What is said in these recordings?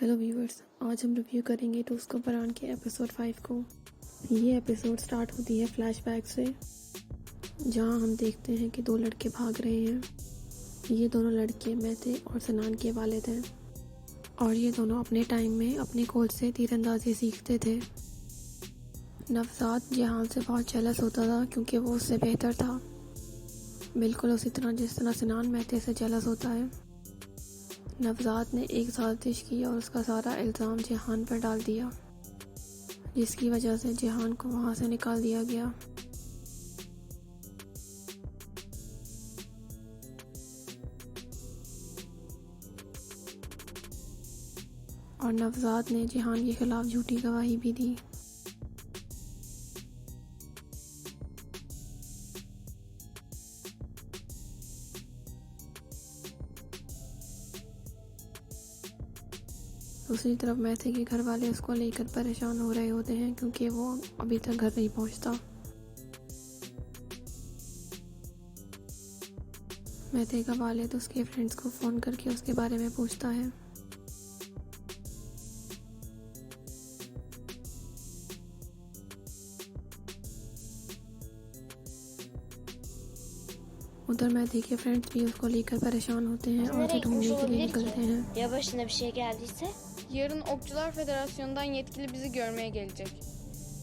Hello viewers, आज हम review करेंगे टूस्को परान के एपिसोड 5 को। ये एपिसोड स्टार्ट होती है फ्लैशबैक से, जहां हम देखते हैं कि दो लड़के भाग रहे हैं। ये दोनों लड़के मैथे और सनान के वालिद हैं और ये दोनों अपने टाइम में अपने कोच से तीरंदाजी सीखते थे। नवजात जहान से बहुत जेलस होता था क्योंकि वो उससे बेहतर था, बिल्कुल उसी तरह जिस तरह सनान मैथे से जेलस होता है। नवजात ने एक साजिश की और उसका सारा इल्ज़ाम जिहान पर डाल दिया, जिसकी वजह से जिहान को वहाँ से निकाल दिया गया। और नवजात ने जिहान के खिलाफ झूठी गवाही भी दी। दूसरी तरफ मैथे के घर वाले उसको लेकर परेशान हो रहे होते हैं क्योंकि वो अभी तक घर नहीं पहुंचता। मैथे का वालिद उसके फ्रेंड्स को फ़ोन करके उसके बारे में पूछता है। उधर मैथे के फ्रेंड्स भी उसको लेकर परेशान होते हैं और उसे ढूंढने के लिए निकलते हैं। Ya başına bir şey geldiyse? Yarın Okçular Federasyonu'ndan yetkili bizi görmeye gelecek.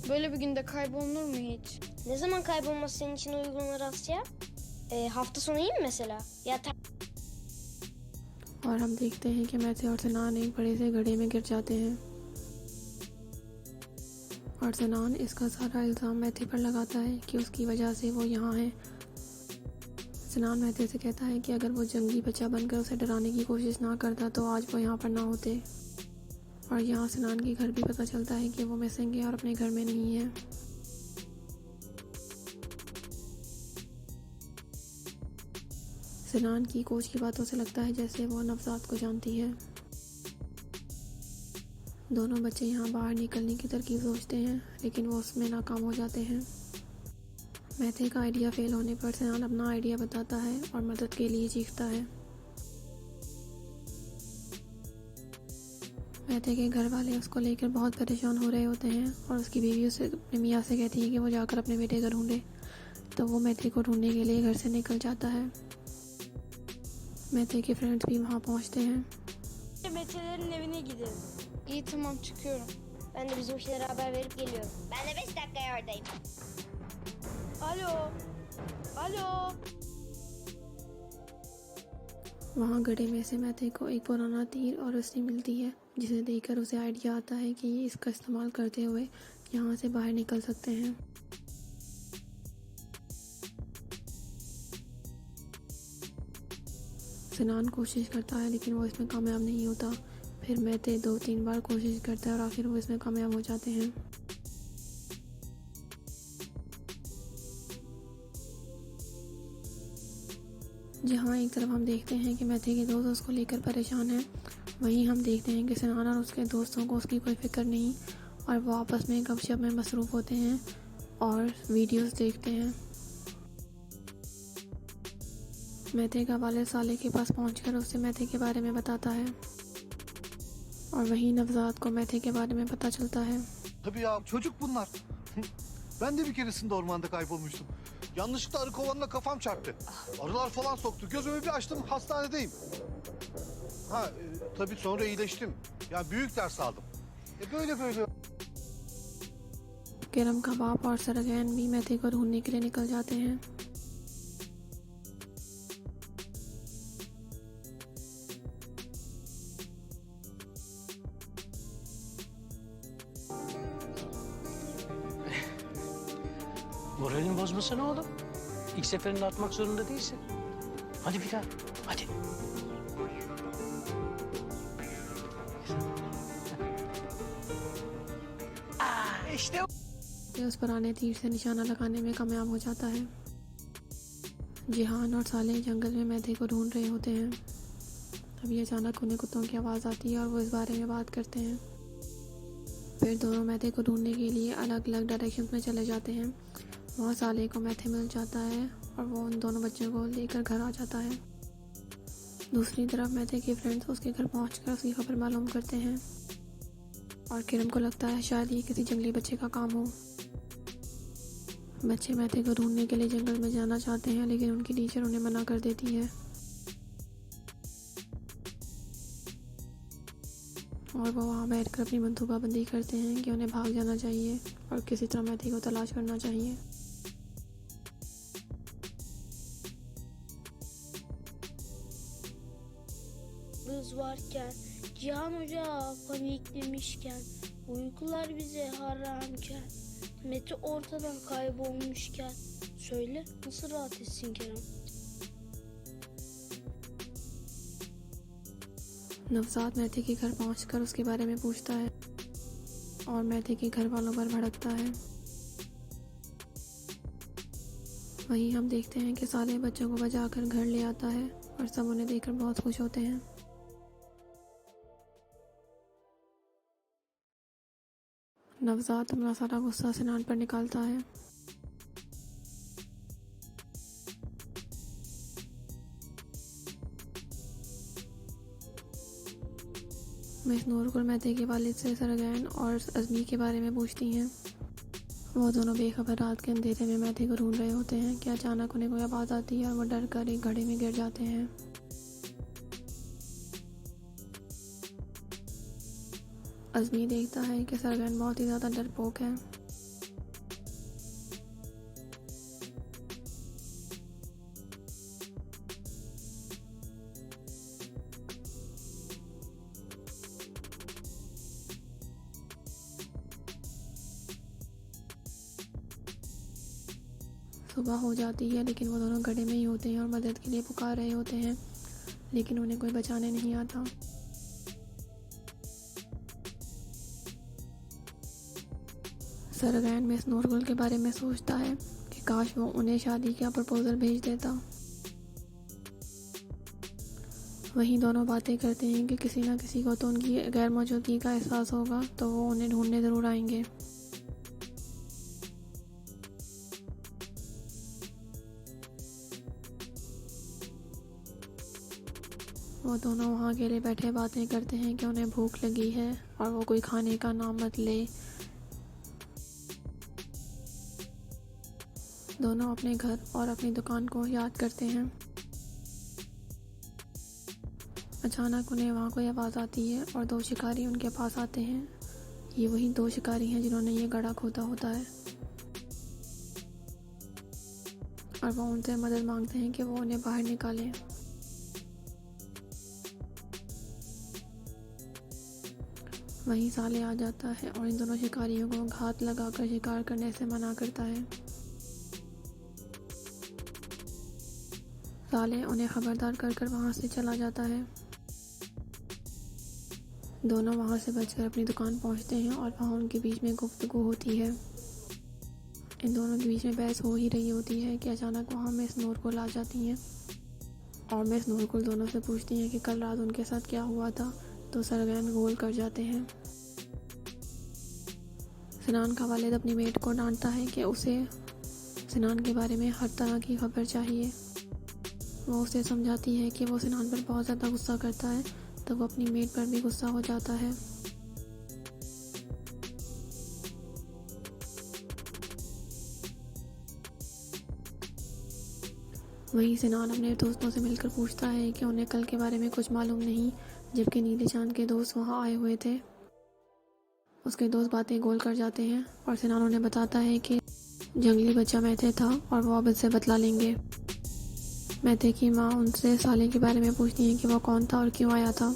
Böyle bir günde kaybolunur mu hiç? Ne zaman kaybolması senin için uygun olur Asya? Hafta sonu iyi mi mesela? और हम देखते हैं कि मैथे और सनान एक बड़े से गड्ढे में गिर जाते हैं और सनान इसका सारा इल्ज़ाम मैथे पर लगाता है कि उसकी वजह से वो यहाँ है। सनान मैथे से कहता है कि अगर वो जंगली बच्चा बनकर उसे डराने की कोशिश ना करता तो आज वो यहाँ पर ना होते। और यहाँ सनान के घर भी पता चलता है कि वो मिसिंग है और अपने घर में नहीं है। सनान की कोच की बातों से लगता है जैसे वो नवजात को जानती है। दोनों बच्चे यहाँ बाहर निकलने की तरकीब सोचते हैं, लेकिन वो उसमें नाकाम हो जाते हैं। मैथे का आइडिया फेल होने पर सनान अपना आइडिया बताता है और मदद के लिए चीखता है। मैथे के घर वाले उसको लेकर बहुत परेशान हो रहे होते हैं और उसकी बीवी उसे अपने मियाँ से कहती है कि वो जाकर अपने बेटे को ढूंढे। तो वो मैथे को ढूंढने के लिए घर से निकल जाता है। मैथे के फ्रेंड्स भी वहाँ पहुँचते हैं। Metelerin evine gidelim. İyi, tamam, çıkıyorum. Ben de bizimkilere haber verip geliyorum. Ben de 5 dakikaya oradayım. Alo. Alo. वहाँ गड्ढे में से मैथे को एक पुराना तीर और रस्सी मिलती है, जिसे देखकर उसे आइडिया आता है कि ये इसका इस्तेमाल करते हुए यहाँ से बाहर निकल सकते हैं। सनान कोशिश करता है लेकिन वो इसमें कामयाब नहीं होता। फिर मैथे 2-3 बार कोशिश करता है और आखिर वो इसमें कामयाब हो जाते हैं। जहाँ एक तरफ हम देखते हैं कि मैथे के दोस्त उसको लेकर परेशान हैं, वहीं हम देखते हैं कि सनान और उसके दोस्तों को उसकी कोई फिक्र नहीं और वो आपस में गपशप में मसरूफ़ होते हैं और वीडियोस देखते हैं। मैथे का वालिद साले के पास पहुंचकर उससे मैथे के बारे में बताता है और वहीं नवजात को मैथे के बारे में पता चलता है। Tabii ya, çocuk bunlar. Ben de bir keresinde ormanda kaybolmuştum. Yanlışlıkla arı kovanına kafam çarptı. Arılar falan soktu. Gözümü bir açtım, hastanedeyim. Tabii sonra iyileştim. Ya büyük ders aldım. Böyle. किरम का बाप और सरगैन भी मैथे को ढूंढने के लिए निकल जाते हैं। Moralini bozmasana oğlum. İlk seferinde atmak zorunda değilsin. Hadi bir daha. Hadi. İşte ये उस पुराने तीर से निशाना लगाने में कामयाब हो जाता है। जिहान और साले जंगल में मैथे को ढूंढ रहे होते हैं। तभी अचानक उन्हें कुत्तों की आवाज़ आती है और वो इस बारे में बात करते हैं। फिर दोनों मैथे को ढूंढने के लिए अलग अलग डायरेक्शन में चले जाते हैं। वहाँ साले को मैथे मिल जाता है और वो उन दोनों बच्चों को लेकर घर आ जाता है। दूसरी तरफ मैथे के फ्रेंड्स उसके घर पहुंचकर उसकी खबर मालूम करते हैं और किरण को लगता है शायद ये किसी जंगली बच्चे का काम हो। बच्चे मैथे को ढूंढने के लिए जंगल में जाना चाहते हैं, लेकिन उनकी टीचर उन्हें मना कर देती है और वो वहाँ बैठकर अपनी मनसूबाबंदी करते हैं कि उन्हें भाग जाना चाहिए और किसी तरह मैथे को तलाश करना चाहिए। Kız varken, Cihan Hoca paniklemişken, uykular bize haramken, Mete ortadan kaybolmuşken, söyle nasıl rahat etsin Kerem? नवजात मैथे के घर पहुंचकर उसके बारे में पूछता है और मैथे के घर वालों पर भड़कता है। वहीं हम देखते हैं कि सारे बच्चों को बजाकर घर ले आता है और सब उन्हें देखकर बहुत खुश होते हैं। नवजात अपना सारा गुस्सा सिनान पर निकालता है। मिस नूरकुल मैथे के वालिद से सरगैन और अज़मी के बारे में पूछती हैं। वो दोनों बेखबर रात के अंधेरे में मैथे को ढूंढ रहे होते हैं कि अचानक उन्हें कोई आवाज़ आती है और वो डर कर एक घड़े में गिर जाते हैं। अज़मी देखता है कि सरगैन बहुत ही ज़्यादा डरपोक है। सुबह हो जाती है, लेकिन वो दोनों गड्ढे में ही होते हैं और मदद के लिए पुकार रहे होते हैं, लेकिन उन्हें कोई बचाने नहीं आता। सरगैन मिस नूरकुल के बारे में सोचता है कि काश वो उन्हें शादी का प्रपोजल भेज देता। वहीं दोनों बातें करते हैं कि किसी न किसी को तो उनकी गैर मौजूदगी का एहसास होगा, तो वो उन्हें ढूंढने ज़रूर आएंगे। वो दोनों वहाँ अकेले बैठे बातें करते हैं कि उन्हें भूख लगी है और वो कोई खाने का नाम मत ले। दोनों अपने घर और अपनी दुकान को याद करते हैं। अचानक उन्हें वहाँ कोई आवाज़ आती है और दो शिकारी उनके पास आते हैं। ये वही दो शिकारी हैं जिन्होंने ये गड्ढा खोदा होता है और वो उनसे मदद मांगते हैं कि वो उन्हें बाहर निकालें। वहीं साले आ जाता है और इन दोनों शिकारियों को घात लगाकर शिकार करने से मना करता है। साले उन्हें खबरदार कर वहाँ से चला जाता है। दोनों वहाँ से बचकर अपनी दुकान पहुँचते हैं और वहाँ उनके बीच में गुफ्तगू होती है। इन दोनों के बीच में बहस हो ही रही होती है कि अचानक वहाँ मिस नूरकुल आ जाती हैं और मिस नूरकुल दोनों से पूछती हैं कि कल रात उनके साथ क्या हुआ था, तो सरगैन गोल कर जाते हैं। सिनान का वालिद अपनी मेट को डांटता है कि उसे सिनान के बारे में हर तरह की खबर चाहिए। वो उसे समझाती है कि वो सिनान पर बहुत ज़्यादा गुस्सा करता है, तो वो अपनी मेट पर भी गुस्सा हो जाता है। वहीं सिनान अपने दोस्तों से मिलकर पूछता है कि उन्हें कल के बारे में कुछ मालूम नहीं, जबकि नीले चांद के दोस्त वहाँ आए हुए थे। उसके दोस्त बातें गोल कर जाते हैं और सिनान उन्हें बताता है कि जंगली बच्चा मैथे था और वो अब इससे बदला लेंगे। मैथे की माँ उनसे साले के बारे में पूछती है कि वो कौन था और क्यों आया था।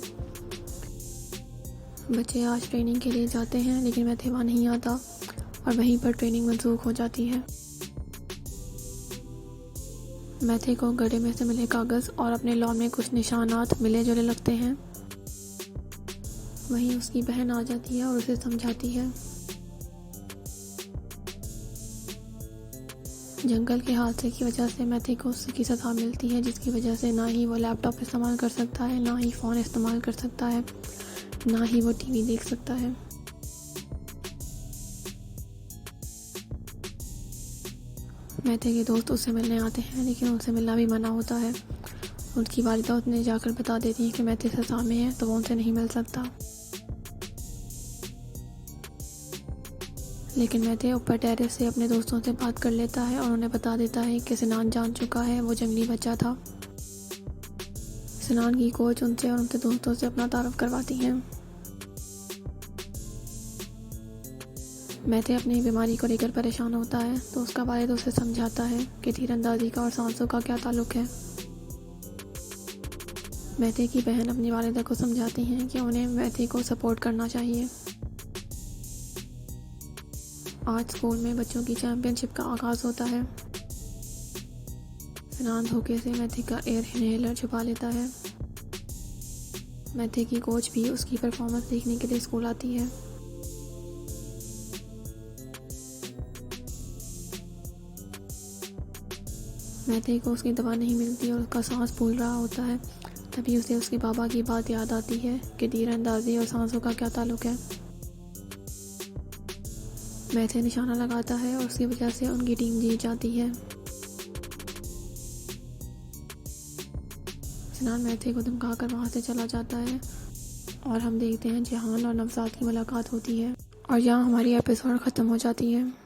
बच्चे आज ट्रेनिंग के लिए जाते हैं, लेकिन मैथे वहाँ नहीं आता और वहीं पर ट्रेनिंग मंसूख हो जाती है। मैथे को गड्ढे में से मिले कागज़ और अपने लॉन में कुछ निशानात मिले जुले लगते हैं। वहीं उसकी बहन आ जाती है और उसे समझाती है। जंगल के हादसे की वजह से मैथे को उसकी सज़ा मिलती है, जिसकी वजह से ना ही वो लैपटॉप इस्तेमाल कर सकता है, ना ही फ़ोन इस्तेमाल कर सकता है, ना ही वो टीवी देख सकता है। मैथे के दोस्त उससे मिलने आते हैं, लेकिन उनसे मिलना भी मना होता है उनकी वालिदा उन्हें जाकर बता देती है कि मैथे सजा में है तो वो उनसे नहीं मिल सकता। लेकिन मैथे ऊपर टेरेस से अपने दोस्तों से बात कर लेता है और उन्हें बता देता है कि सिनान जान चुका है वो जंगली बच्चा था। सिनान की कोच उनसे और उनके दोस्तों से अपना तारुफ करवाती हैं। मैथे अपनी बीमारी को लेकर परेशान होता है तो उसका वालिद उसे समझाता है कि तीरंदाजी का और सांसों का क्या ताल्लुक है। मैथे की बहन अपनी वालिदा को समझाती हैं कि उन्हें मैथे को सपोर्ट करना चाहिए। आज स्कूल में बच्चों की चैंपियनशिप का आगाज़ होता है। सिनान धोखे से मैथे का एयर इनहेलर छुपा लेता है। मैथे की कोच भी उसकी परफॉर्मेंस देखने के लिए स्कूल आती है। मैथे को उसकी दवा नहीं मिलती और उसका सांस फूल रहा होता है। तभी उसे उसके बाबा की बात याद आती है कि तीरंदाजी और सांसों का क्या ताल्लुक है। मैथे निशाना लगाता है और उसकी वजह से उनकी टीम जीत जाती है। सिनान मैथे को धमकाकर वहाँ से चला जाता है और हम देखते हैं जहान और नवजात की मुलाकात होती है और यहाँ हमारी एपिसोड ख़त्म हो जाती है।